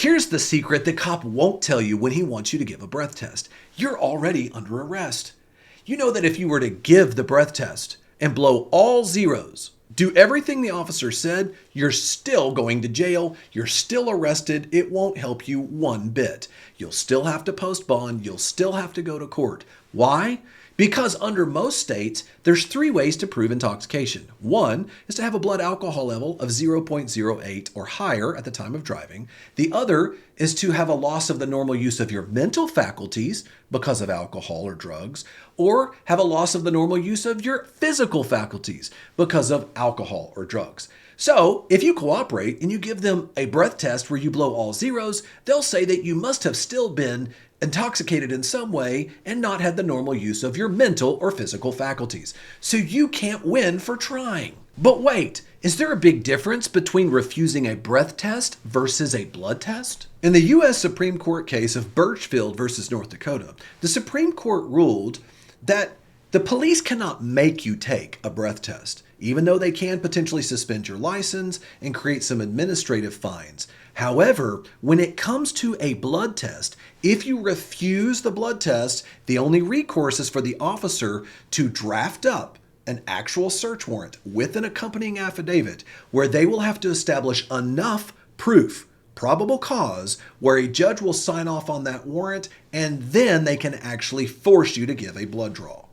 Here's the secret the cop won't tell you when he wants you to give a breath test. You're already under arrest. You know that if you were to give the breath test and blow all zeros, do everything the officer said, you're still going to jail, you're still arrested, it won't help you one bit. You'll still have to post bond, you'll still have to go to court. Why? Because under most states, there's 3 ways to prove intoxication. One is to have a blood alcohol level of 0.08 or higher at the time of driving. The other is to have a loss of the normal use of your mental faculties because of alcohol or drugs, or have a loss of the normal use of your physical faculties because of alcohol or drugs. So, if you cooperate and you give them a breath test where you blow all zeros, they'll say that you must have still been intoxicated in some way and not had the normal use of your mental or physical faculties. So you can't win for trying. But wait, is there a big difference between refusing a breath test versus a blood test? In the U.S. Supreme Court case of Birchfield versus North Dakota, the Supreme Court ruled that the police cannot make you take a breath test, even though they can potentially suspend your license and create some administrative fines. However, when it comes to a blood test, if you refuse the blood test, the only recourse is for the officer to draft up an actual search warrant with an accompanying affidavit where they will have to establish enough proof, probable cause, where a judge will sign off on that warrant, and then they can actually force you to give a blood draw.